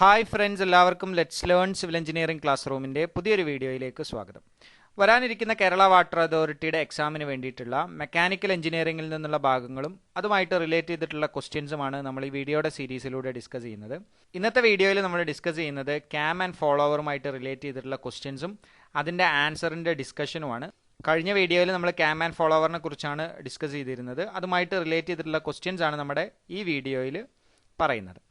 Hi friends, എല്ലാവർക്കും let's learn civil engineering class റൂമിൻ്റെ പുതിയൊരു വീഡിയോയിലേക്ക് സ്വാഗതം. വരാനിരിക്കുന്ന കേരള വാട്ടർ അതോറിറ്റിയുടെ എക്സാമിന് വേണ്ടിയിട്ടുള്ള മെക്കാനിക്കൽ എഞ്ചിനീയറിംഗിൽ നിന്നുള്ള ഭാഗങ്ങളും അതുമായിട്ട് റിലേറ്റ് ചെയ്തിട്ടുള്ള ക്വസ്റ്റ്യൻസുമാണ് നമ്മൾ ഈ വീഡിയോയുടെ സീരീസിലൂടെ ഡിസ്കസ് ചെയ്യുന്നത്. ഇന്നത്തെ വീഡിയോയിൽ നമ്മൾ ഡിസ്കസ് ചെയ്യുന്നത് ക്യാം ആൻഡ് ഫോളോവറുമായിട്ട് റിലേറ്റ് ചെയ്തിട്ടുള്ള ക്വസ്റ്റ്യൻസും അതിൻ്റെ ആൻസറിൻ്റെ ഡിസ്കഷനുമാണ്. കഴിഞ്ഞ വീഡിയോയിൽ നമ്മൾ ക്യാം ആൻഡ് ഫോളോവറിനെ കുറിച്ചാണ് ഡിസ്കസ് ചെയ്തിരുന്നത്. അതുമായിട്ട് റിലേറ്റ് ചെയ്തിട്ടുള്ള ക്വസ്റ്റ്യൻസ് ആണ് നമ്മുടെ ഈ വീഡിയോയിൽ പറയുന്നത്.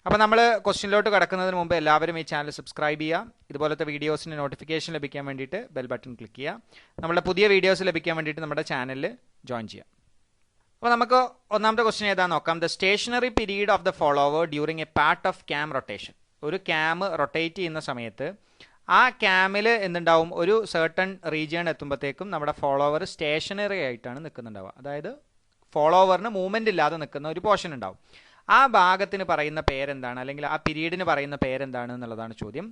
അപ്പോൾ നമ്മൾ ക്വസ്റ്റ്യനിലോട്ട് കടക്കുന്നതിന് മുമ്പ് എല്ലാവരും ഈ ചാനൽ സബ്സ്ക്രൈബ് ചെയ്യുക. ഇതുപോലത്തെ വീഡിയോസിന് നോട്ടിഫിക്കേഷൻ ലഭിക്കാൻ വേണ്ടിയിട്ട് ബെൽ ബട്ടൺ ക്ലിക്ക് ചെയ്യുക. നമ്മുടെ പുതിയ വീഡിയോസ് ലഭിക്കാൻ വേണ്ടിയിട്ട് നമ്മുടെ ചാനലിൽ ജോയിൻ ചെയ്യാം. അപ്പോൾ നമുക്ക് ഒന്നാമത്തെ ക്വസ്റ്റ്യൻ ഏതാണെന്ന് നോക്കാം. The stationary period of the follower during a part of cam rotation. ഒരു ക്യാം റൊട്ടേറ്റ് ചെയ്യുന്ന സമയത്ത് ആ ക്യാമിൽ എന്തുണ്ടാവും, ഒരു സർട്ടൺ റീജിയൺ എത്തുമ്പോഴത്തേക്കും നമ്മുടെ ഫോളോവർ സ്റ്റേഷനറി ആയിട്ടാണ് നിൽക്കുന്നുണ്ടാവുക. അതായത് ഫോളോവറിന് മൂവ്മെൻ്റ് ഇല്ലാതെ നിൽക്കുന്ന ഒരു പോർഷൻ ഉണ്ടാവും. ആ ഭാഗത്തിന് പറയുന്ന പേരെന്താണ്, അല്ലെങ്കിൽ ആ പീരീഡിന് പറയുന്ന പേരെന്താണ് എന്നുള്ളതാണ് ചോദ്യം.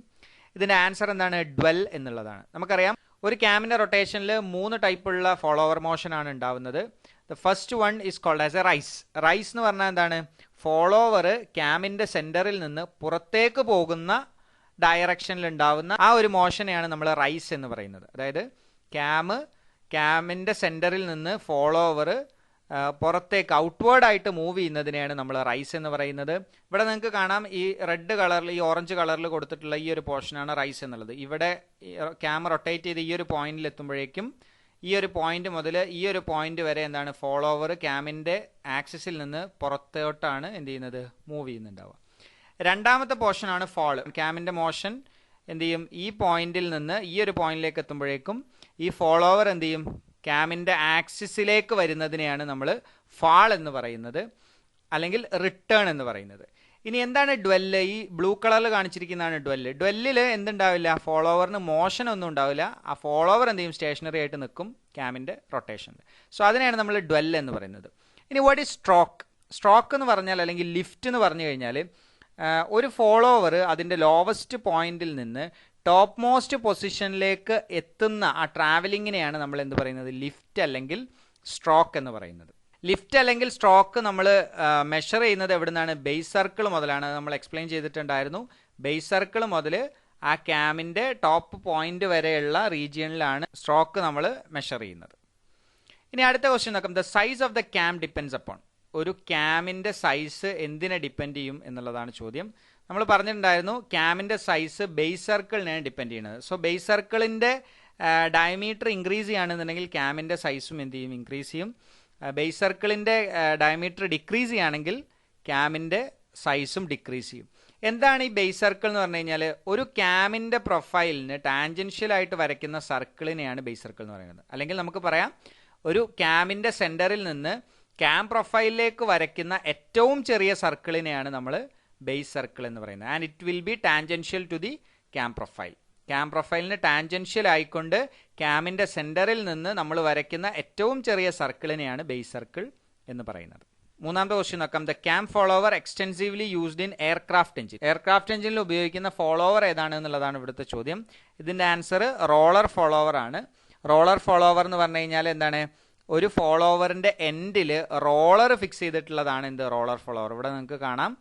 ഇതിൻ്റെ ആൻസർ എന്താണ്? ഡ്വെൽ എന്നുള്ളതാണ്. നമുക്കറിയാം, ഒരു ക്യാമിൻ്റെ റൊട്ടേഷനിൽ 3 ടൈപ്പുള്ള ഫോളോവർ മോഷനാണ് ഉണ്ടാവുന്നത്. The first one is called as a rise. Rise എന്ന് പറഞ്ഞാൽ എന്താണ്? ഫോളോവർ ക്യാമിൻ്റെ സെൻറ്ററിൽ നിന്ന് പുറത്തേക്ക് പോകുന്ന ഡയറക്ഷനിൽ ഉണ്ടാവുന്ന ആ ഒരു മോഷനെയാണ് നമ്മൾ റൈസ് എന്ന് പറയുന്നത്. അതായത് ക്യാമിൻ്റെ സെൻറ്ററിൽ നിന്ന് ഫോളോവർ പുറത്തേക്ക് ഔട്ട്വേർഡായിട്ട് മൂവ് ചെയ്യുന്നതിനെയാണ് നമ്മൾ റൈസ് എന്ന് പറയുന്നത്. ഇവിടെ നിങ്ങൾക്ക് കാണാം, ഈ റെഡ് കളറിൽ, ഈ ഓറഞ്ച് കളറിൽ കൊടുത്തിട്ടുള്ള ഈ ഒരു പോർഷനാണ് റൈസ് എന്നുള്ളത്. ഇവിടെ ക്യാമറ റൊട്ടേറ്റ് ചെയ്ത് ഈ ഒരു പോയിന്റിൽ എത്തുമ്പോഴേക്കും ഈ ഒരു പോയിന്റ് മുതൽ ഈ ഒരു പോയിന്റ് വരെ എന്താണ്, ഫോളോവർ ക്യാമിൻ്റെ ആക്സിസിൽ നിന്ന് പുറത്തോട്ടാണ് എന്ത് ചെയ്യുന്നത്, മൂവ് ചെയ്യുന്നുണ്ടാവുക. രണ്ടാമത്തെ പോർഷനാണ് ഫാൾ. ക്യാമിൻ്റെ മോഷൻ എന്ത് ചെയ്യും, ഈ പോയിന്റിൽ നിന്ന് ഈ ഒരു പോയിന്റിലേക്ക് എത്തുമ്പോഴേക്കും ഈ ഫോളോവർ എന്ത് ചെയ്യും, ക്യാമിൻ്റെ ആക്സിസിലേക്ക് വരുന്നതിനെയാണ് നമ്മൾ ഫാൾ എന്ന് പറയുന്നത്, അല്ലെങ്കിൽ റിട്ടേൺ എന്ന് പറയുന്നത്. ഇനി എന്താണ് ഡ്വെല്ല്? ഈ ബ്ലൂ കളറിൽ കാണിച്ചിരിക്കുന്നതാണ് ഡ്വെല്ല്. ഡ്വെല്ലിൽ എന്തുണ്ടാവില്ല, ഫോളോവറിന് മോഷൻ ഒന്നും ഉണ്ടാവില്ല. ആ ഫോളോവർ എന്ത് ചെയ്യും, സ്റ്റേഷനറി ആയിട്ട് നിൽക്കും ക്യാമിൻ്റെ റൊട്ടേഷനിൽ. സോ അതിനെയാണ് നമ്മൾ ഡ്വെല്ല് എന്ന് പറയുന്നത്. ഇനി വാട്ട് ഈസ് സ്ട്രോക്ക്? സ്ട്രോക്ക് എന്ന് പറഞ്ഞാൽ, അല്ലെങ്കിൽ ലിഫ്റ്റ് എന്ന് പറഞ്ഞു കഴിഞ്ഞാൽ, ഒരു ഫോളോവർ അതിൻ്റെ ലോവസ്റ്റ് പോയിന്റിൽ നിന്ന് ടോപ്പ് മോസ്റ്റ് പൊസിഷനിലേക്ക് എത്തുന്ന ആ ട്രാവലിങ്ങിനെയാണ് നമ്മൾ എന്ത് പറയുന്നത്, ലിഫ്റ്റ് അല്ലെങ്കിൽ സ്ട്രോക്ക് എന്ന് പറയുന്നത്. ലിഫ്റ്റ് അല്ലെങ്കിൽ സ്ട്രോക്ക് നമ്മൾ മെഷർ ചെയ്യുന്നത് എവിടെ നിന്നാണ്? ബേസ് സർക്കിൾ മുതലാണ്. നമ്മൾ എക്സ്പ്ലെയിൻ ചെയ്തിട്ടുണ്ടായിരുന്നു. ബേസ് സർക്കിൾ മുതൽ ആ ക്യാമിൻ്റെ ടോപ്പ് പോയിന്റ് വരെയുള്ള റീജിയനിലാണ് സ്ട്രോക്ക് നമ്മൾ മെഷർ ചെയ്യുന്നത്. ഇനി അടുത്ത ക്വസ്റ്റ്യൻ നോക്കാം. The size of the cam depends upon. ഒരു ക്യാമിൻ്റെ സൈസ് എന്തിനെ ഡിപ്പെൻഡ് ചെയ്യും എന്നുള്ളതാണ് ചോദ്യം. നമ്മൾ പറഞ്ഞിട്ടുണ്ടായിരുന്നു, ക്യാമിൻ്റെ സൈസ് ബേസ് സർക്കിളിനെയാണ് ഡിപ്പെൻഡ് ചെയ്യുന്നത്. സോ ബേസ് സർക്കിളിൻ്റെ ഡയമീറ്റർ ഇൻക്രീസ് ചെയ്യുകയാണെന്നുണ്ടെങ്കിൽ ക്യാമിൻ്റെ സൈസും എന്ത് ചെയ്യും, ഇൻക്രീസ് ചെയ്യും. ബേസ് സർക്കിളിൻ്റെ ഡയമീറ്റർ ഡിക്രീസ് ചെയ്യുകയാണെങ്കിൽ ക്യാമിൻ്റെ സൈസും ഡിക്രീസ് ചെയ്യും. എന്താണ് ഈ ബേസ് സർക്കിൾ എന്ന് പറഞ്ഞു കഴിഞ്ഞാൽ, ഒരു ക്യാമിൻ്റെ പ്രൊഫൈലിന് ടാൻജൻഷ്യലായിട്ട് വരയ്ക്കുന്ന സർക്കിളിനെയാണ് ബേസ് സർക്കിൾ എന്ന് പറയുന്നത്. അല്ലെങ്കിൽ നമുക്ക് പറയാം, ഒരു ക്യാമിൻ്റെ സെൻറ്ററിൽ നിന്ന് ക്യാം പ്രൊഫൈലിലേക്ക് വരയ്ക്കുന്ന ഏറ്റവും ചെറിയ സർക്കിളിനെയാണ് നമ്മൾ ബേസ് സർക്കിൾ എന്ന് പറയുന്നത്. And it will be tangential to the cam profile. Cam പ്രൊഫൈലിന് ടാൻജൻഷ്യൽ ആയിക്കൊണ്ട് ക്യാമിൻ്റെ സെൻറ്ററിൽ നിന്ന് നമ്മൾ വരയ്ക്കുന്ന ഏറ്റവും ചെറിയ സർക്കിളിനെയാണ് ബേസ് സർക്കിൾ എന്ന് പറയുന്നത്. മൂന്നാമത്തെ ക്വസ്റ്റ്യൻ നോക്കാം. The cam follower extensively used in aircraft engine. Aircraft എഞ്ചിനിൽ ഉപയോഗിക്കുന്ന ഫോളോവർ ഏതാണ് എന്നുള്ളതാണ് ഇവിടുത്തെ ചോദ്യം. ഇതിൻ്റെ ആൻസർ റോളർ ഫോളോവർ ആണ്. റോളർ ഫോളോവർ എന്ന് പറഞ്ഞു കഴിഞ്ഞാൽ എന്താണ്, ഒരു ഫോളോവറിൻ്റെ എൻഡിൽ റോളർ ഫിക്സ് ചെയ്തിട്ടുള്ളതാണ് എന്ത്, റോളർ ഫോളോവർ. ഇവിടെ നിങ്ങൾക്ക് കാണാം,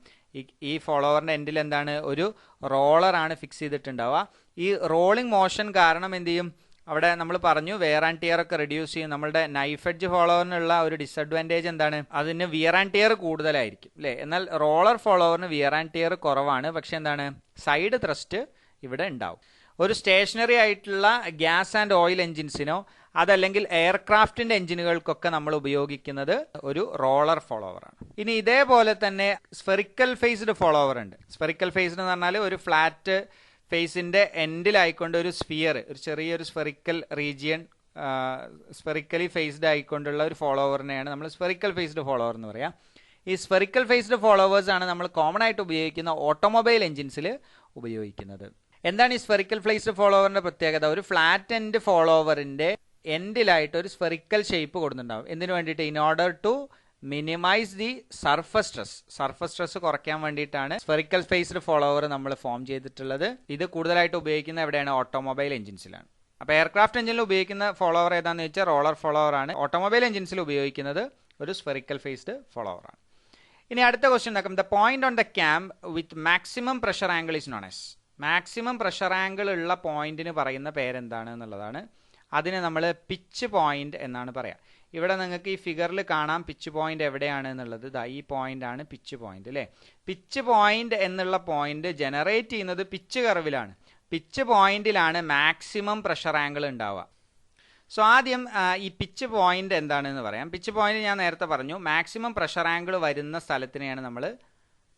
ഈ ഫോളോവറിൻ്റെ എൻഡിൽ എന്താണ്, ഒരു റോളറാണ് ഫിക്സ് ചെയ്തിട്ടുണ്ടാവുക. ഈ റോളിംഗ് മോഷൻ കാരണം എന്ത് ചെയ്യും, അവിടെ നമ്മൾ പറഞ്ഞു വെയർ ആൻഡ് ടിയർ ഒക്കെ റെഡ്യൂസ് ചെയ്യും. നമ്മളുടെ നൈഫ് എഡ്ജ് ഫോളോവറിനുള്ള ഒരു ഡിസഡ്വാൻറ്റേജ് എന്താണ്, അതിന് വിയർ ആൻഡ് ടിയർ കൂടുതലായിരിക്കും അല്ലേ. എന്നാൽ റോളർ ഫോളോവറിന് വിയർ ആൻഡ് ടിയർ കുറവാണ്. പക്ഷെ എന്താണ്, സൈഡ് ത്രസ്റ്റ് ഇവിടെ ഉണ്ടാവും. ഒരു സ്റ്റേഷനറി ആയിട്ടുള്ള ഗ്യാസ് ആൻഡ് ഓയിൽ എൻജിൻസിനോ അതല്ലെങ്കിൽ എയർക്രാഫ്റ്റിൻ്റെ എൻജിനുകൾക്കൊക്കെ നമ്മൾ ഉപയോഗിക്കുന്നത് ഒരു റോളർ ഫോളോവറാണ്. ഇനി ഇതേപോലെ തന്നെ സ്ഫെറിക്കൽ ഫേസ്ഡ് ഫോളോവർ ഉണ്ട്. സ്ഫെറിക്കൽ ഫേസ്ഡ് എന്ന് പറഞ്ഞാൽ ഒരു ഫ്ലാറ്റ് ഫേസിൻ്റെ എൻഡിലായിക്കൊണ്ട് ഒരു സ്ഫിയർ, ഒരു ചെറിയൊരു സ്ഫെറിക്കൽ റീജിയൻ സ്ഫെറിക്കലി ഫേസ്ഡ് ആയിക്കൊണ്ടുള്ള ഒരു ഫോളോവറിനെയാണ് നമ്മൾ സ്ഫെറിക്കൽ ഫേസ്ഡ് ഫോളോവർ എന്ന് പറയാം. ഈ സ്ഫെറിക്കൽ ഫേസ്ഡ് ഫോളോവേഴ്സ് ആണ് നമ്മൾ കോമൺ ആയിട്ട് ഉപയോഗിക്കുന്ന ഓട്ടോമൊബൈൽ എൻജിൻസിൽ ഉപയോഗിക്കുന്നത്. എന്താണ് ഈ സ്ഫെറിക്കൽ ഫേസ്ഡ് ഫോളോവറിൻ്റെ പ്രത്യേകത? ഒരു ഫ്ലാറ്റ് എൻഡ് ഫോളോവറിൻ്റെ എൻഡിലായിട്ട് ഒരു സ്ഫെറിക്കൽ ഷേപ്പ് കൊടുത്തിട്ടുണ്ടാവും. എന്തിനു വേണ്ടിയിട്ട്? In order to minimize the surface stress. Surface stress കുറയ്ക്കാൻ വേണ്ടിയിട്ടാണ് സ്ഫെറിക്കൽ ഫേസ്ഡ് ഫോളോവർ നമ്മൾ ഫോം ചെയ്തിട്ടുള്ളത്. ഇത് കൂടുതലായിട്ട് ഉപയോഗിക്കുന്ന എവിടെയാണ്? ഓട്ടോമൊബൈൽ എൻജിൻസിലാണ്. അപ്പോൾ എയർക്രാഫ്റ്റ് എൻജിനിൽ ഉപയോഗിക്കുന്ന ഫോളോവർ ഏതാണെന്ന് വെച്ചാൽ റോളർ ഫോളോവർ ആണ്. ഓട്ടോമൊബൈൽ എൻജിൻസിൽ ഉപയോഗിക്കുന്നത് ഒരു സ്ഫെറിക്കൽ ഫേസ്ഡ് ഫോളോവർ ആണ്. ഇനി അടുത്ത ക്വസ്റ്റ്യൻ നോക്കാം. The point on the cam with maximum pressure angle is known as. Maximum pressure angle ഉള്ള പോയിന്റിന് പറയുന്ന പേരെന്താണ് എന്നുള്ളതാണ്. അതിന് നമ്മൾ പിച്ച് പോയിന്റ് എന്നാണ് പറയാം. ഇവിടെ നിങ്ങൾക്ക് ഈ ഫിഗറിൽ കാണാം പിച്ച് പോയിന്റ് എവിടെയാണ് എന്നുള്ളത്. ഈ പോയിന്റ് ആണ് പിച്ച് പോയിന്റ് അല്ലേ. പിച്ച് പോയിന്റ് എന്നുള്ള പോയിന്റ് ജനറേറ്റ് ചെയ്യുന്നത് പിച്ച് കർവിലാണ്. പിച്ച് പോയിന്റിലാണ് മാക്സിമം പ്രഷർ ആംഗിൾ ഉണ്ടാവുക. സോ ആദ്യം ഈ പിച്ച് പോയിന്റ് എന്താണെന്ന് പറയാം. പിച്ച് പോയിന്റ് ഞാൻ നേരത്തെ പറഞ്ഞു, മാക്സിമം പ്രഷർ ആംഗിൾ വരുന്ന സ്ഥലത്തിനെയാണ് നമ്മൾ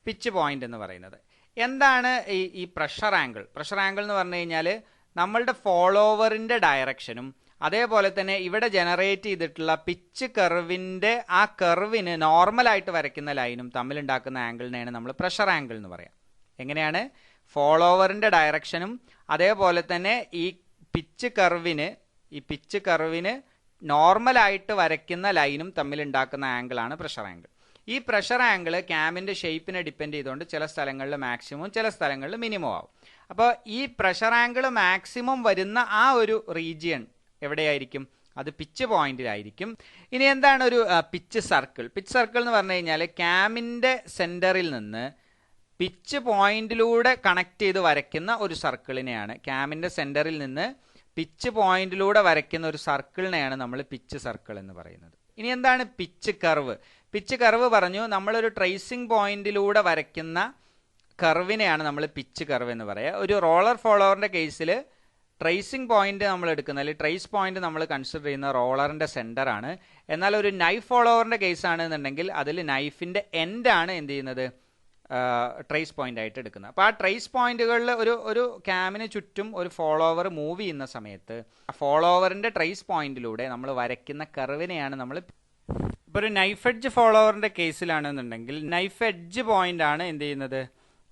പിച്ച് പോയിന്റ് എന്ന് പറയുന്നത്. എന്താണ് ഈ പ്രഷർ ആംഗിൾ? പ്രഷർ ആംഗിൾ എന്ന് പറഞ്ഞു കഴിഞ്ഞാൽ നമ്മളുടെ ഫോളോവറിൻ്റെ ഡയറക്ഷനും അതേപോലെ തന്നെ ഇവിടെ ജനറേറ്റ് ചെയ്തിട്ടുള്ള പിച്ച് കർവിൻ്റെ ആ കർവിന് നോർമലായിട്ട് വരയ്ക്കുന്ന ലൈനും തമ്മിലുണ്ടാക്കുന്ന ആംഗിളിനെയാണ് നമ്മൾ പ്രഷർ ആംഗിൾ എന്ന് പറയാം. എങ്ങനെയാണ്? ഫോളോവറിൻ്റെ ഡയറക്ഷനും അതേപോലെ തന്നെ ഈ പിച്ച് കർവിന് നോർമലായിട്ട് വരയ്ക്കുന്ന ലൈനും തമ്മിലുണ്ടാക്കുന്ന ആംഗിളാണ് പ്രഷർ ആംഗിൾ. ഈ പ്രഷർ ആംഗിൾ ക്യാമിൻ്റെ ഷേപ്പിനെ ഡിപ്പെൻഡ് ചെയ്തുകൊണ്ട് ചില സ്ഥലങ്ങളിൽ മാക്സിമം ചില സ്ഥലങ്ങളിൽ മിനിമം ആവും. അപ്പോൾ ഈ പ്രഷർ ആംഗിൾ മാക്സിമം വരുന്ന ആ ഒരു റീജിയൻ എവിടെയായിരിക്കും? അത് പിച്ച് പോയിന്റിലായിരിക്കും. ഇനി എന്താണ് ഒരു പിച്ച് സർക്കിൾ? പിച്ച് സർക്കിൾ എന്ന് പറഞ്ഞു കഴിഞ്ഞാൽ ക്യാമിൻ്റെ സെൻറ്ററിൽ നിന്ന് പിച്ച് പോയിന്റിലൂടെ കണക്ട് ചെയ്ത് വരയ്ക്കുന്ന ഒരു സർക്കിളിനെയാണ്, ക്യാമിൻ്റെ സെൻറ്ററിൽ നിന്ന് പിച്ച് പോയിന്റിലൂടെ വരയ്ക്കുന്ന ഒരു സർക്കിളിനെയാണ് നമ്മൾ പിച്ച് സർക്കിൾ എന്ന് പറയുന്നത്. ഇനി എന്താണ് പിച്ച് കർവ്? പിച്ച് കർവ് പറഞ്ഞു, നമ്മളൊരു ട്രേസിംഗ് പോയിന്റിലൂടെ വരയ്ക്കുന്ന കർവിനെയാണ് നമ്മൾ പിച്ച് കർവ് എന്ന് പറയുക. ഒരു റോളർ ഫോളോവറിൻ്റെ കേസിൽ ട്രേസിംഗ് പോയിന്റ് നമ്മൾ എടുക്കുന്ന അല്ലെങ്കിൽ ട്രേസ് പോയിന്റ് നമ്മൾ കൺസിഡർ ചെയ്യുന്ന റോളറിൻ്റെ സെൻറ്ററാണ്. എന്നാൽ ഒരു നൈഫ് ഫോളോവറിൻ്റെ കേസാണെന്നുണ്ടെങ്കിൽ അതിൽ നൈഫിൻ്റെ എൻഡാണ് എന്ത് ചെയ്യുന്നത്? ട്രേസ് പോയിന്റ് ആയിട്ട് എടുക്കുന്നത്. അപ്പോൾ ആ ട്രേസ് പോയിന്റുകളിൽ ഒരു ക്യാമിന് ചുറ്റും ഒരു ഫോളോവർ മൂവ് ചെയ്യുന്ന സമയത്ത് ഫോളോവറിൻ്റെ ട്രേസ് പോയിന്റിലൂടെ നമ്മൾ വരയ്ക്കുന്ന കർവിനെയാണ് നമ്മൾ. ഇപ്പോൾ ഒരു നൈഫ് എഡ്ജ് ഫോളോവറിൻ്റെ കേസിലാണെന്നുണ്ടെങ്കിൽ നൈഫ് എഡ്ജ് പോയിന്റ് ആണ് എന്ത് ചെയ്യുന്നത്?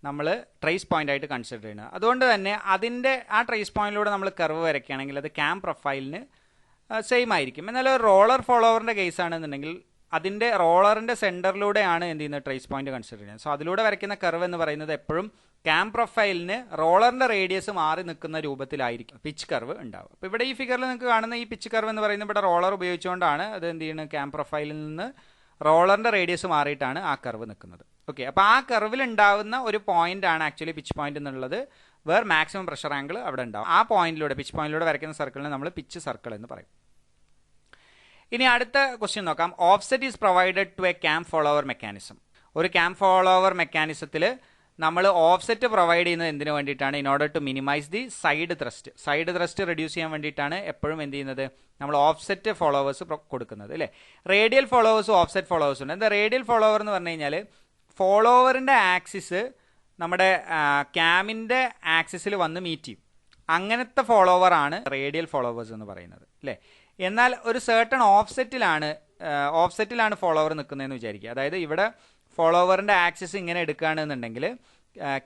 നമ്മൾ ട്രേസ് പോയിന്റ് ആയിട്ട് കൺസിഡർ ചെയ്യുന്നത്. അതുകൊണ്ട് തന്നെ അതിൻ്റെ ആ ട്രേസ് പോയിന്റിലൂടെ നമ്മൾ കർവ് വരയ്ക്കുകയാണെങ്കിൽ അത് ക്യാം പ്രൊഫൈലിന് സെയിം ആയിരിക്കും. എന്നാൽ ഒരു റോളർ ഫോളോവറിൻ്റെ കേസാണെന്നുണ്ടെങ്കിൽ അതിൻ്റെ റോളറിൻ്റെ സെൻറ്ററിലൂടെയാണ് എന്ത് ചെയ്യുന്നത്? ട്രേസ് പോയിന്റ് കൺസിഡർ ചെയ്യുന്നത്. സോ അതിലൂടെ വരയ്ക്കുന്ന കർവ് എന്ന് പറയുന്നത് എപ്പോഴും ക്യാം പ്രൊഫൈലിന് റോളറിൻ്റെ റേഡിയസ് മാറി നിൽക്കുന്ന രൂപത്തിലായിരിക്കും പിച്ച് കർവ് ഉണ്ടാവും. അപ്പോൾ ഇവിടെ ഈ ഫിഗറിൽ നിങ്ങൾക്ക് കാണുന്ന ഈ പിച്ച് കർവ് എന്ന് പറയുന്നത് ഇവിടെ റോളർ ഉപയോഗിച്ചുകൊണ്ടാണ് അത് എന്ത് ചെയ്യുന്നത്? ക്യാം പ്രൊഫൈലിൽ നിന്ന് റോളറിൻ്റെ റേഡിയസ് മാറിയിട്ടാണ് ആ കർവ് നിൽക്കുന്നത്. ഓക്കെ, അപ്പോൾ ആ കർവിൽ ഉണ്ടാവുന്ന ഒരു പോയിന്റ് ആണ് ആക്ച്വലി പിച്ച് പോയിന്റ് എന്നുള്ളത്. വേർ മാക്സിമം പ്രഷർ ആംഗിൾ അവിടെ ഉണ്ടാവും. ആ പോയിന്റിലൂടെ പിച്ച് പോയിന്റിലൂടെ വരയ്ക്കുന്ന സർക്കിളിനെ നമ്മൾ പിച്ച് സർക്കിൾ എന്ന് പറയും. ഇനി അടുത്ത ക്വസ്റ്റ്യൻ നോക്കാം. Offset is provided to a cam follower mechanism. ഒരു ക്യാം ഫോളോവർ മെക്കാനിസത്തിൽ നമ്മൾ ഓഫ്സെറ്റ് പ്രൊവൈഡ് ചെയ്യുന്നത് എന്തിനു വേണ്ടിയിട്ടാണ്? In order to minimize the side thrust. Side thrust reduce ചെയ്യാൻ വേണ്ടിയിട്ടാണ് എപ്പോഴും എന്ത് ചെയ്യുന്നത്? നമ്മൾ ഓഫ്സെറ്റ് ഫോളോവേഴ്സ് കൊടുക്കുന്നത് അല്ലേ. റേഡിയൽ ഫോളോവേഴ്സും ഓഫ്സെറ്റ് ഫോളോവേഴ്സും ഉണ്ട്. എന്താ റേഡിയൽ ഫോളോവർ എന്ന് പറഞ്ഞു കഴിഞ്ഞാൽ ഫോളോവറിൻ്റെ ആക്സിസ് നമ്മുടെ ക്യാമിൻ്റെ ആക്സിസിൽ വന്ന് മീറ്റ് ചെയ്യും. അങ്ങനത്തെ ഫോളോവറാണ് റേഡിയൽ ഫോളോവേഴ്സ് എന്ന് പറയുന്നത് അല്ലേ. എന്നാൽ ഒരു സേർട്ടൺ ഓഫ്സെറ്റിലാണ് ഫോളോവർ നിൽക്കുന്നതെന്ന് വിചാരിക്കുക. അതായത് ഇവിടെ ഫോളോവറിൻ്റെ ആക്സിസ് ഇങ്ങനെ എടുക്കുകയാണെന്നുണ്ടെങ്കിൽ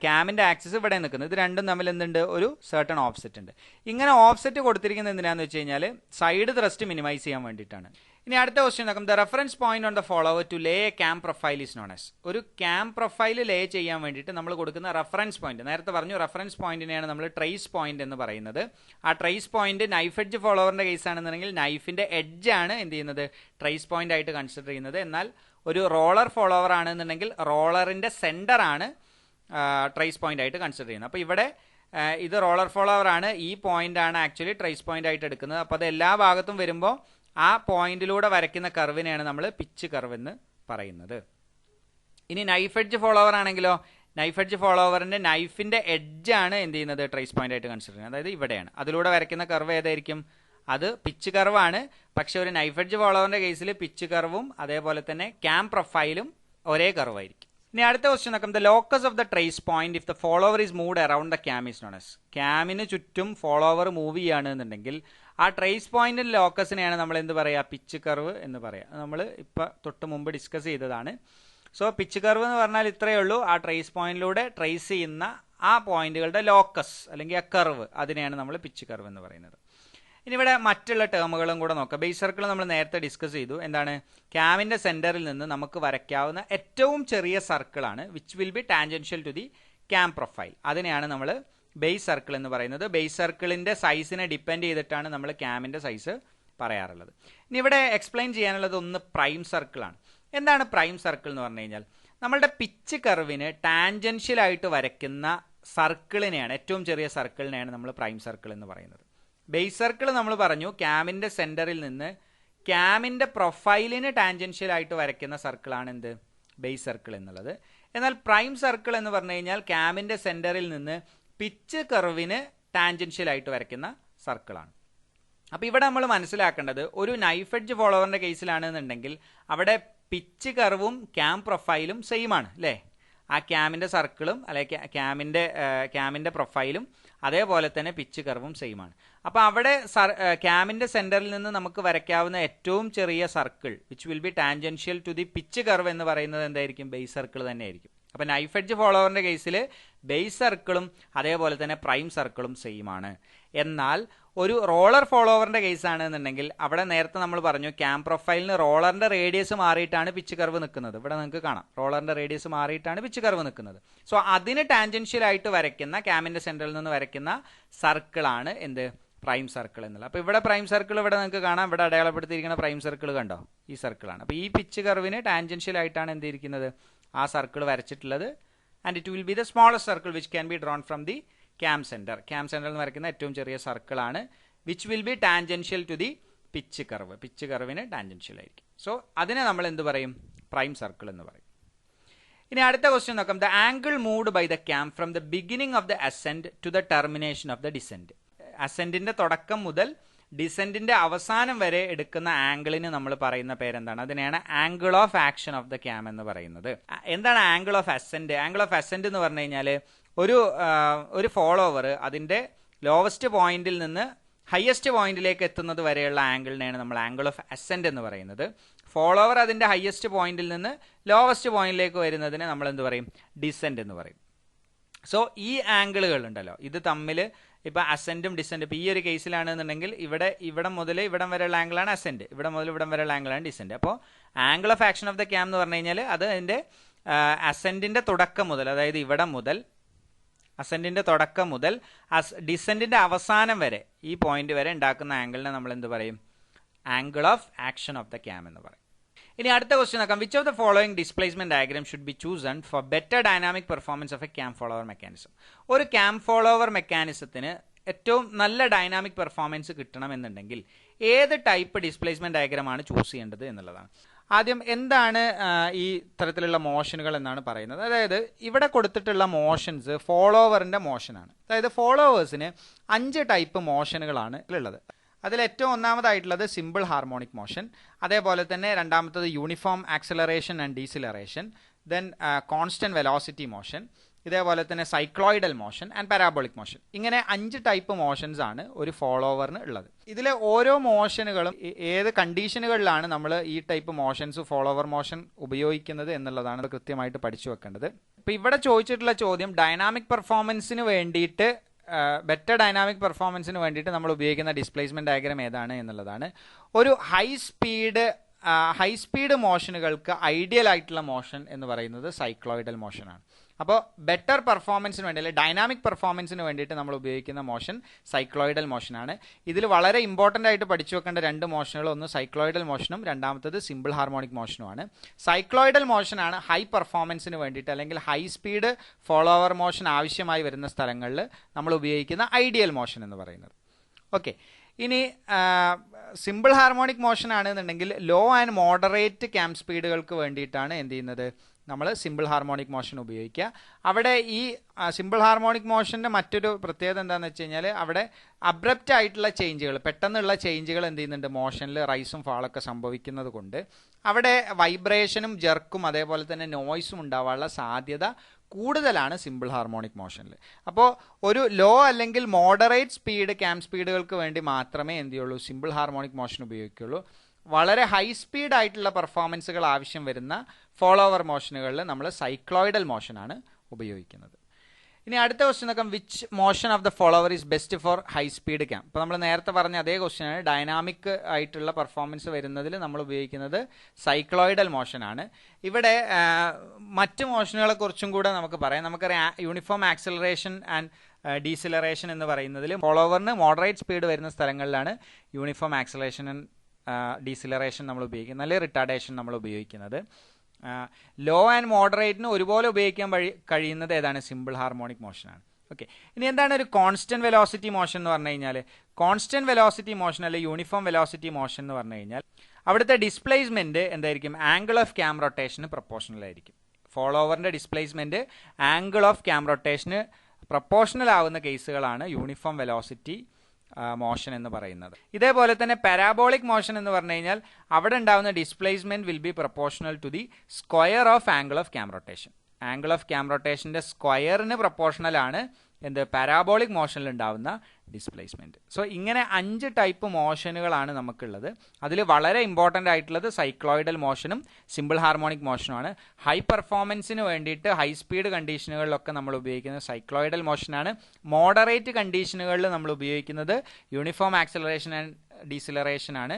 ക്യാമിൻ്റെ ആക്സിസ് ഇവിടെ നിൽക്കുന്നത്, ഇത് രണ്ടും തമ്മിൽ എന്തുണ്ട്? ഒരു സേർട്ടൺ ഓഫ്സെറ്റ് ഉണ്ട്. ഇങ്ങനെ ഓഫ്സെറ്റ് കൊടുത്തിരിക്കുന്നത് എന്തിനാണെന്ന് വെച്ച് കഴിഞ്ഞാൽ സൈഡ് ത്രസ്റ്റ് മിനിമൈസ് ചെയ്യാൻ വേണ്ടിയിട്ടാണ്. ഇനി അടുത്ത ക്വസ്റ്റ്യൻ നോക്കാം. The reference point on the follower to lay a cam profile is known as. ഒരു ക്യാം പ്രൊഫൈൽ ലേ ചെയ്യാൻ വേണ്ടിയിട്ട് നമ്മൾ കൊടുക്കുന്ന റെഫറൻസ് പോയിന്റ്, നേരത്തെ പറഞ്ഞു റെഫറൻസ് പോയിന്റിനെയാണ് നമ്മൾ ട്രേസ് പോയിന്റ് എന്ന് പറയുന്നത്. ആ ട്രേസ് പോയിന്റ് നൈഫ് എഡ്ജ് ഫോളോവറിൻ്റെ കേസ് ആണെന്നുണ്ടെങ്കിൽ നൈഫിൻ്റെ എഡ്ജാണ് എന്ത് ചെയ്യുന്നത്? ട്രേസ് പോയിന്റ് ആയിട്ട് കൺസിഡർ ചെയ്യുന്നത്. എന്നാൽ ഒരു റോളർ ഫോളോവർ ആണെന്നുണ്ടെങ്കിൽ റോളറിൻ്റെ സെൻറ്ററാണ് ട്രേസ് പോയിന്റ് ആയിട്ട് കൺസിഡർ ചെയ്യുന്നത്. അപ്പോൾ ഇവിടെ ഇത് റോളർ ഫോളോവർ ആണ്, ഈ പോയിന്റ് ആണ് ആക്ച്വലി ട്രേസ് പോയിന്റ് ആയിട്ട് എടുക്കുന്നത്. അപ്പോൾ അത് എല്ലാ ഭാഗത്തും വരുമ്പോൾ ആ പോയിന്റിലൂടെ വരയ്ക്കുന്ന കർവിനെയാണ് നമ്മൾ പിച്ച് കർവ് എന്ന് പറയുന്നത്. ഇനി നൈഫ് എഡ്ജ് ഫോളോവർ ആണെങ്കിലോ, നൈഫ് എഡ്ജ് ഫോളോവറിൻ്റെ നൈഫിൻ്റെ എഡ്ജാണ് എന്ത് ചെയ്യുന്നത്? ട്രേസ് പോയിന്റ് ആയിട്ട് കൺസിഡർ ചെയ്യുന്നത്. അതായത് ഇവിടെയാണ്. അതിലൂടെ വരയ്ക്കുന്ന കർവ് ഏതായിരിക്കും? അത് പിച്ച് കർവാണ്. പക്ഷെ ഒരു നൈഫ് എഡ്ജ് ഫോളോവറിൻ്റെ കേസിൽ പിച്ച് കർവും അതേപോലെ തന്നെ ക്യാം പ്രൊഫൈലും ഒരേ കർവായിരിക്കും. ഇനി അടുത്ത ക്വസ്റ്റ്യൻ നോക്കാം. The locus of the trace point if the follower is moved around the cam is known as. ക്യാമിന് ചുറ്റും ഫോളോവർ മൂവ് ചെയ്യുകയാണെന്നുണ്ടെങ്കിൽ ആ ട്രേസ് പോയിന്റിൻ്റെ ലോക്കസിനെയാണ് നമ്മൾ എന്ത് പറയുക? പിച്ച് കർവ് എന്ന് പറയുക. നമ്മൾ ഇപ്പോൾ തൊട്ട് മുമ്പ് ഡിസ്കസ് ചെയ്തതാണ്. സോ പിച്ച് കർവ് എന്ന് പറഞ്ഞാൽ ഇത്രയേ ഉള്ളൂ. ആ ട്രേസ് പോയിന്റിലൂടെ ട്രേസ് ചെയ്യുന്ന ആ പോയിന്റുകളുടെ ലോക്കസ് അല്ലെങ്കിൽ ആ കർവ്, അതിനെയാണ് നമ്മൾ പിച്ച് കർവ് എന്ന് പറയുന്നത്. ഇനി ഇവിടെ മറ്റുള്ള ടേമുകളും കൂടെ നോക്കാം. ബേസ് സർക്കിൾ നമ്മൾ നേരത്തെ ഡിസ്കസ് ചെയ്തു. എന്താണ്? ക്യാമിൻ്റെ സെൻറ്ററിൽ നിന്ന് നമുക്ക് വരയ്ക്കാവുന്ന ഏറ്റവും ചെറിയ സർക്കിളാണ് which will be tangential to the cam profile. അതിനെയാണ് നമ്മൾ ബേസ് സർക്കിൾ എന്ന് പറയുന്നത്. ബേസ് സർക്കിളിൻ്റെ സൈസിനെ ഡിപ്പെൻഡ് ചെയ്തിട്ടാണ് നമ്മൾ ക്യാമിൻ്റെ സൈസ് പറയാറുള്ളത്. ഇനി ഇവിടെ എക്സ്പ്ലെയിൻ ചെയ്യാനുള്ളത് ഒന്ന് പ്രൈം സർക്കിളാണ്. എന്താണ് പ്രൈം സർക്കിൾ എന്ന് പറഞ്ഞു കഴിഞ്ഞാൽ? നമ്മളുടെ പിച്ച് കർവിന് ടാൻജൻഷ്യലായിട്ട് വരയ്ക്കുന്ന സർക്കിളിനെയാണ്, ഏറ്റവും ചെറിയ സർക്കിളിനെയാണ് നമ്മൾ പ്രൈം സർക്കിൾ എന്ന് പറയുന്നത്. ബേസ് സർക്കിൾ നമ്മൾ പറഞ്ഞു ക്യാമിൻ്റെ സെൻറ്ററിൽ നിന്ന് ക്യാമിൻ്റെ പ്രൊഫൈലിന് ടാൻജൻഷ്യലായിട്ട് വരയ്ക്കുന്ന സർക്കിളാണ് എന്ത്, ബേസ് സർക്കിൾ എന്നുള്ളത്. എന്നാൽ പ്രൈം സർക്കിൾ എന്ന് പറഞ്ഞു കഴിഞ്ഞാൽ ക്യാമിൻ്റെ സെൻറ്ററിൽ നിന്ന് പിച്ച് കർവിന് ടാൻജൻഷ്യലായിട്ട് വരയ്ക്കുന്ന സർക്കിളാണ്. അപ്പോൾ ഇവിടെ നമ്മൾ മനസ്സിലാക്കേണ്ടത് ഒരു നൈഫ് എഡ്ജ് ഫോളോവറിൻ്റെ കേസിലാണെന്നുണ്ടെങ്കിൽ അവിടെ പിച്ച് കർവും ക്യാം പ്രൊഫൈലും സെയിം ആണ് അല്ലേ. ആ ക്യാമിൻ്റെ സർക്കിളും അല്ലെങ്കിൽ ക്യാമിൻ്റെ പ്രൊഫൈലും അതേപോലെ തന്നെ പിച്ച് കർവും സെയിം ആണ്. അപ്പോൾ അവിടെ ക്യാമിൻ്റെ സെൻറ്ററിൽ നിന്ന് നമുക്ക് വരയ്ക്കാവുന്ന ഏറ്റവും ചെറിയ circle which will be tangential to the pitch curve എന്ന് പറയുന്നത് എന്തായിരിക്കും, ബേസ് സർക്കിൾ തന്നെ ആയിരിക്കും. അപ്പോൾ നൈഫ് എഡ്ജ് ഫോളോവറിൻ്റെ കേസിൽ ബേസ് സർക്കിളും അതേപോലെ തന്നെ പ്രൈം സർക്കിളും സെയിം ആണ്. എന്നാൽ ഒരു റോളർ ഫോളോവറിൻ്റെ കേസാണെന്നുണ്ടെങ്കിൽ അവിടെ നേരത്തെ നമ്മൾ പറഞ്ഞു ക്യാം പ്രൊഫൈലിന് റോളറിൻ്റെ റേഡിയസ് മാറിയിട്ടാണ് പിച്ച് കർവ് നിൽക്കുന്നത്. ഇവിടെ നിങ്ങൾക്ക് കാണാം റോളറിൻ്റെ റേഡിയസ് മാറിയിട്ടാണ് പിച്ച് കർവ് നിൽക്കുന്നത്. സോ അതിന് ടാൻജൻഷ്യലായിട്ട് വരയ്ക്കുന്ന ക്യാമിൻ്റെ സെൻറ്ററിൽ നിന്ന് വരയ്ക്കുന്ന സർക്കിളാണ് എന്ത്, പ്രൈം സർക്കിൾ എന്നുള്ളത്. അപ്പോൾ ഇവിടെ പ്രൈം സർക്കിൾ ഇവിടെ നിങ്ങൾക്ക് കാണാം, ഇവിടെ അടയാളപ്പെടുത്തിയിരിക്കുന്ന പ്രൈം സർക്കിൾ കണ്ടോ, ഈ സർക്കിളാണ്. അപ്പോൾ ഈ പിച്ച് കർവിന് ടാൻജൻഷ്യലായിട്ടാണ് എന്ത് ഇരിക്കുന്നത്, ആ സർക്കിൾ വരച്ചിട്ടുള്ളത്. And it will be the smallest circle which can be drawn from the cam centre. Cam സെൻറ്ററിൽ നിന്ന് വരയ്ക്കുന്ന ഏറ്റവും ചെറിയ സർക്കിളാണ് which will be tangential to the pitch curve. Pitch കർവിന് ടാൻജൻഷ്യൽ ആയിരിക്കും. സോ അതിനെ നമ്മൾ എന്ത് പറയും, പ്രൈം സർക്കിൾ എന്ന് പറയും. ഇനി അടുത്ത ക്വസ്റ്റ്യൻ നോക്കാം. The angle moved by the cam from the beginning of the ascent to the termination of the descent. അസെന്റിന്റെ തുടക്കം മുതൽ ഡിസെന്റിന്റെ അവസാനം വരെ എടുക്കുന്ന ആംഗിളിന് നമ്മൾ പറയുന്ന പേരെന്താണ്, അതിനെയാണ് angle of action of the cam എന്ന് പറയുന്നത്. എന്താണ് angle of assent? Angle of assent എന്ന് പറഞ്ഞു കഴിഞ്ഞാൽ ഒരു ഫോളോവർ അതിന്റെ ലോവസ്റ്റ് പോയിന്റിൽ നിന്ന് ഹയസ്റ്റ് പോയിന്റിലേക്ക് എത്തുന്നത് വരെയുള്ള ആംഗിളിനെയാണ് നമ്മൾ ആംഗിൾ ഓഫ് അസെന്റ് എന്ന് പറയുന്നത്. ഫോളോവർ അതിന്റെ ഹയസ്റ്റ് പോയിന്റിൽ നിന്ന് ലോവസ്റ്റ് പോയിന്റിലേക്ക് വരുന്നതിനെ നമ്മൾ എന്ത് പറയും, ഡിസെന്റ് എന്ന് പറയും. സോ ഈ ആംഗിളുകൾ ഉണ്ടല്ലോ, ഇത് തമ്മിൽ ഇപ്പം അസെന്റും ഡിസെന്റും, ഇപ്പം ഈ ഒരു കേസിലാണെന്നുണ്ടെങ്കിൽ ഇവിടം മുതൽ ഇവിടം വരെയുള്ള ആംഗിളാണ് അസെന്റ്, ഇവിടം മുതൽ ഇവിടം വരെയുള്ള ആംഗിളാണ് ഡിസെന്റ്. അപ്പോൾ angle of action of the cam എന്ന് പറഞ്ഞു കഴിഞ്ഞാൽ അത് അതിൻ്റെ അസെന്റിന്റെ തുടക്കം മുതൽ, അതായത് ഇവിടം മുതൽ അസെന്റിന്റെ തുടക്കം മുതൽ ഡിസെന്റിന്റെ അവസാനം വരെ ഈ പോയിന്റ് വരെ ഉണ്ടാക്കുന്ന ആംഗിളിനെ നമ്മൾ എന്ത് പറയും, angle of action of the cam എന്ന് പറയും. ഇനി അടുത്ത ക്വസ്റ്റ്യൻ നോക്കാം. Which of the following displacement diagram should be chosen four better dynamic performance of A cam follower mechanism. ഒരു ക്യാം ഫോളോവർ മെക്കാനിസത്തിന് ഏറ്റവും നല്ല ഡൈനാമിക് പെർഫോമൻസ് കിട്ടണമെന്നുണ്ടെങ്കിൽ ഏത് ടൈപ്പ് ഡിസ്പ്ലേസ്മെന്റ് ഡയഗ്രാമാണ് ചൂസ് ചെയ്യേണ്ടത് എന്നുള്ളതാണ്. ആദ്യം എന്താണ് ഈ തരത്തിലുള്ള മോഷനുകൾ എന്നാണ് പറയുന്നത്. അതായത് ഇവിടെ കൊടുത്തിട്ടുള്ള മോഷൻസ് ഫോളോവറിന്റെ മോഷനാണ്. അതായത് ഫോളോവേഴ്സിന് 5 ടൈപ്പ് മോഷനുകളാണ് ഉള്ളത്. അതിൽ ഏറ്റവും ഒന്നാമതായിട്ടുള്ളത് സിമ്പിൾ ഹാർമോണിക് മോഷൻ, അതേപോലെ തന്നെ രണ്ടാമത്തത് uniform acceleration and deceleration, then constant velocity motion, ഇതേപോലെ തന്നെ സൈക്ലോയിഡൽ മോഷൻ ആൻഡ് പാരാബോളിക് മോഷൻ. ഇങ്ങനെ 5 ടൈപ്പ് മോഷൻസ് ആണ് ഒരു ഫോളോവറിന് ഉള്ളത്. ഇതിലെ ഓരോ മോഷനുകളും ഏത് കണ്ടീഷനുകളിലാണ് നമ്മൾ ഈ ടൈപ്പ് മോഷൻസ് ഫോളോവർ മോഷൻ ഉപയോഗിക്കുന്നത് എന്നുള്ളതാണ് കൃത്യമായിട്ട് പഠിച്ചു വെക്കേണ്ടത്. ഇപ്പം ഇവിടെ ചോദിച്ചിട്ടുള്ള ചോദ്യം ഡൈനാമിക് പെർഫോമൻസിന് വേണ്ടിയിട്ട്, ബെറ്റർ ഡൈനാമിക് പെർഫോമൻസിന് വേണ്ടിയിട്ട് നമ്മൾ ഉപയോഗിക്കുന്ന ഡിസ്പ്ലേസ്മെന്റ് ഡയഗ്രാം ഏതാണ് എന്നുള്ളതാണ്. ഒരു ഹൈ സ്പീഡ് മോഷനുകൾക്ക് ഐഡിയൽ ആയിട്ടുള്ള മോഷൻ എന്ന് പറയുന്നത് സൈക്ലോയിഡൽ മോഷനാണ്. അപ്പോൾ ബെറ്റർ പെർഫോമൻസിന് വേണ്ടി, അല്ലെങ്കിൽ ഡൈനാമിക് പെർഫോമൻസിന് വേണ്ടിയിട്ട് നമ്മൾ ഉപയോഗിക്കുന്ന മോഷൻ സൈക്ലോയിഡൽ മോഷനാണ്. ഇതിൽ വളരെ ഇമ്പോർട്ടൻ്റ് ആയിട്ട് പഠിച്ചു വെക്കേണ്ട 2 മോഷനുകൾ, ഒന്ന് സൈക്ലോയിഡൽ മോഷനും രണ്ടാമത്തത് സിമ്പിൾ ഹാർമോണിക് മോഷനുമാണ്. സൈക്ലോയിഡൽ മോഷനാണ് ഹൈ പെർഫോമൻസിന് വേണ്ടിയിട്ട് അല്ലെങ്കിൽ ഹൈ സ്പീഡ് ഫോളോവർ മോഷൻ ആവശ്യമായി വരുന്ന സ്ഥലങ്ങളിൽ നമ്മൾ ഉപയോഗിക്കുന്ന ഐഡിയൽ മോഷൻ എന്ന് പറയുന്നത്. ഓക്കെ, ഇനി സിമ്പിൾ ഹാർമോണിക് മോഷൻ ആണെന്നുണ്ടെങ്കിൽ ലോ ആൻഡ് മോഡറേറ്റ് ക്യാം സ്പീഡുകൾക്ക് വേണ്ടിയിട്ടാണ് എന്ത് ചെയ്യുന്നത്, നമ്മൾ സിമ്പിൾ ഹാർമോണിക് മോഷൻ ഉപയോഗിക്കുക. അവിടെ ഈ സിമ്പിൾ ഹാർമോണിക് മോഷൻ്റെ മറ്റൊരു പ്രത്യേകത എന്താണെന്ന് വെച്ച് കഴിഞ്ഞാൽ അവിടെ അബ്രപ്റ്റ് ആയിട്ടുള്ള ചേഞ്ചുകൾ, പെട്ടെന്നുള്ള ചേഞ്ചുകൾ എന്ത് ചെയ്യുന്നുണ്ട്, മോഷനിൽ റൈസും ഫാളൊക്കെ സംഭവിക്കുന്നത് കൊണ്ട് അവിടെ വൈബ്രേഷനും ജെർക്കും അതേപോലെ തന്നെ നോയ്സും ഉണ്ടാവാനുള്ള സാധ്യത കൂടുതലാണ് സിമ്പിൾ ഹാർമോണിക് മോഷനിൽ. അപ്പോൾ ഒരു ലോ അല്ലെങ്കിൽ മോഡറേറ്റ് സ്പീഡ് ക്യാം സ്പീഡുകൾക്ക് വേണ്ടി മാത്രമേ എന്ത് ചെയ്യുള്ളൂ, സിമ്പിൾ ഹാർമോണിക് മോഷൻ ഉപയോഗിക്കുള്ളൂ. വളരെ ഹൈ സ്പീഡ് ആയിട്ടുള്ള പെർഫോമൻസുകൾ ആവശ്യം വരുന്ന ഫോളോവർ മോഷനുകളിൽ നമ്മൾ സൈക്ലോയിഡൽ മോഷനാണ് ഉപയോഗിക്കുന്നത്. ഇനി അടുത്ത ക്വസ്റ്റ്യൻ നോക്കാം. Which motion of the follower is best for high speed cam. ഇപ്പോൾ നമ്മൾ നേരത്തെ പറഞ്ഞ അതേ ക്വസ്റ്റ്യനാണ്. ഡൈനാമിക് ആയിട്ടുള്ള പെർഫോമൻസ് വരുന്നതിൽ നമ്മൾ ഉപയോഗിക്കുന്നത് സൈക്ലോയിഡൽ മോഷനാണ്. ഇവിടെ മറ്റ് മോഷനുകളെ കുറിച്ചും കൂടെ നമുക്ക് പറയാം. നമുക്കറിയാം യൂണിഫോം ആക്സലറേഷൻ ആൻഡ് ഡീസിലറേഷൻ എന്ന് പറയുന്നതിൽ ഫോളോവറിന് മോഡറേറ്റ് സ്പീഡ് വരുന്ന സ്ഥലങ്ങളിലാണ് യൂണിഫോം ആക്സലറേഷൻ ആൻഡ് ഡീസിലറേഷൻ നമ്മൾ ഉപയോഗിക്കുന്നത്, അല്ലെങ്കിൽ റിട്ടാർഡേഷൻ നമ്മൾ ഉപയോഗിക്കുന്നത്. ലോ ആൻഡ് മോഡറേറ്റിന് ഒരുപോലെ ഉപയോഗിക്കാൻ കഴിയുന്നത് ഏതാണ്? Simple harmonic മോഷനാണ്. ഓക്കെ, ഇനി എന്താണ് ഒരു കോൺസ്റ്റന്റ് വെലോസിറ്റി മോഷൻ എന്ന് പറഞ്ഞു കഴിഞ്ഞാൽ? കോൺസ്റ്റന്റ് വെലോസിറ്റി മോഷൻ അല്ലെങ്കിൽ യൂണിഫോം വെലോസിറ്റി മോഷൻ എന്ന് പറഞ്ഞു കഴിഞ്ഞാൽ അവിടുത്തെ ഡിസ്പ്ലേസ്മെന്റ് എന്തായിരിക്കും? ആംഗിൾ ഓഫ് ക്യാം റൊട്ടേഷന് പ്രൊപ്പോർഷണൽ ആയിരിക്കും. ഫോളോവറിന്റെ ഡിസ്പ്ലേസ്മെന്റ് ആംഗിൾ ഓഫ് ക്യാം റൊട്ടേഷന് പ്രൊപ്പോർഷണൽ ആവുന്ന കേസുകളാണ് യൂണിഫോം വെലോസിറ്റി മോഷൻ എന്ന് പറയുന്നത്. ഇതേപോലെ തന്നെ പാരാബോളിക് മോഷൻ എന്ന് പറഞ്ഞു കഴിഞ്ഞാൽ അവിടെ ഉണ്ടാവുന്ന displacement will be proportional to the square of angle of cam rotation. Angle of cam റൊട്ടേഷന്റെ സ്ക്വയറിന് പ്രൊപ്പോർഷണൽ ആണ് എന്ത്? പാരാബോളിക് മോഷനിൽ ഉണ്ടാവുന്ന ഡിസ്പ്ലേസ്മെന്റ്. സോ ഇങ്ങനെ 5 ടൈപ്പ് മോഷനുകളാണ് നമുക്കുള്ളത്. അതിൽ വളരെ ഇമ്പോർട്ടൻ്റ് ആയിട്ടുള്ളത് സൈക്ലോയിഡൽ മോഷനും സിമ്പിൾ ഹാർമോണിക് മോഷനുമാണ്. ഹൈ പെർഫോമൻസിന് വേണ്ടിയിട്ട് ഹൈ സ്പീഡ് കണ്ടീഷനുകളിലൊക്കെ നമ്മൾ ഉപയോഗിക്കുന്നത് സൈക്ലോയിഡൽ മോഷനാണ്. മോഡറേറ്റ് കണ്ടീഷനുകളിൽ നമ്മൾ ഉപയോഗിക്കുന്നത് യൂണിഫോം ആക്സിലറേഷൻ ആൻഡ് ഡീസിലറേഷൻ ആണ്,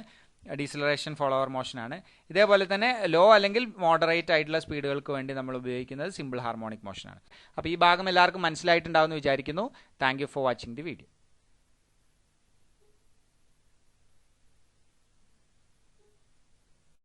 ഡീസിലറേഷൻ ഫോളോവർ മോഷനാണ്. ഇതേപോലെ തന്നെ ലോ അല്ലെങ്കിൽ മോഡറേറ്റ് ആയിട്ടുള്ള സ്പീഡുകൾക്ക് വേണ്ടി നമ്മൾ ഉപയോഗിക്കുന്നത് സിമ്പിൾ ഹാർമോണിക് മോഷനാണ്. അപ്പോൾ ഈ ഭാഗം എല്ലാവർക്കും മനസ്സിലായിട്ടുണ്ടാവുമെന്ന് വിചാരിക്കുന്നു. Thank you for watching the video.